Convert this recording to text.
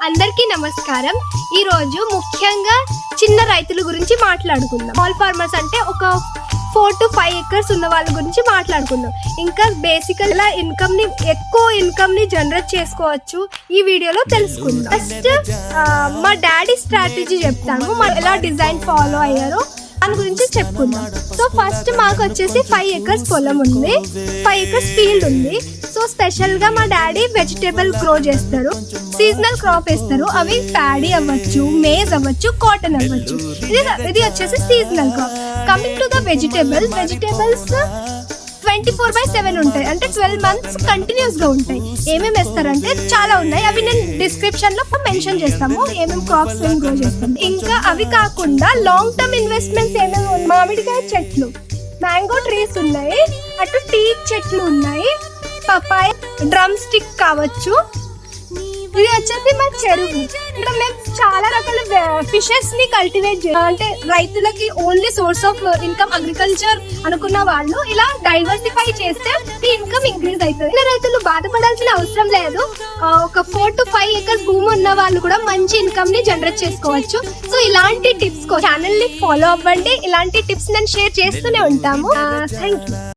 అందరికీ నమస్కారం. ఈ రోజు ముఖ్యంగా చిన్న రైతుల గురించి మాట్లాడుకుందాం. స్మాల్ ఫార్మర్స్ అంటే ఒక 4 to 5 acres ఉన్న వాళ్ళ గురించి మాట్లాడుకుందాం. ఇంకా బేసికల్ గా ఎక్కువ ఇన్కమ్ ని జనరేట్ చేసుకోవచ్చు ఈ వీడియోలో తెలుసుకుందాం. ఫస్ట్ మా డాడీ స్ట్రాటజీ చెప్తాను, ఎలా డిజైన్ ఫాలో అయ్యారో దాని గురించి చెప్పుకుందాం. సో ఫస్ట్ మాకు వచ్చేసి 5 acres పొలం ఉంది, 5 acres ఫీల్డ్ ఉంది. సో స్పెషల్ గా మా డాడీ వెజిటేబుల్ గ్రో చేస్తారు, సీజనల్ క్రాప్ వేస్తారు. అవి ప్యాడీ అవ్వచ్చు, మేజ్ అవ్వచ్చు, కాటన్ అవ్వచ్చు. ఇది వచ్చేసి seasonal crop. Coming to the vegetables 24/7 ఉంటాయి, అంటే 12 months కంటిన్యూస్ గా ఉంటాయి. ఏమేమి వేస్తారంటే చాలా ఉన్నాయి, అవి నేను డిస్క్రిప్షన్ లో మెన్షన్ చేస్తాము, ఏమేమి క్రాప్స్ మేము గ్రో చేస్తాం. ఇంకా అవి కాకుండా లాంగ్ టర్మ్ ఇన్వెస్ట్మెంట్స్ ఏమేమి ఉన్నాయి, మామిడికాయ చెట్లు, మ్యాంగో ట్రీస్ ఉన్నాయి, అటు టీ చెట్లు ఉన్నాయి, పపాయ, డ్రమ్ స్టిక్ కావచ్చు. ఇది వచ్చేసి మా చెరువు. ఇక్కడ మేము చాలా రకాల ఫిషెస్ ని కల్టివేట్ చేయాలి. అంటే రైతులకి only source of income agriculture అనుకున్న వాళ్ళు ఇలా డైవర్సిఫై చేస్తే ఈ ఇన్కమ్ ఇంక్రీజ్ అవుతుంది. రైతులు బాధపడాల్సిన అవసరం లేదు. ఒక 4 to 5 acres భూమి ఉన్న వాళ్ళు కూడా మంచి ఇన్కమ్ ని జనరేట్ చేసుకోవచ్చు. సో ఇలాంటి టిప్స్ ఛానల్ ని ఫాలో అవ్వండి. ఇలాంటి టిప్స్ నేను షేర్ చేస్తూనే ఉంటాము. Thank you.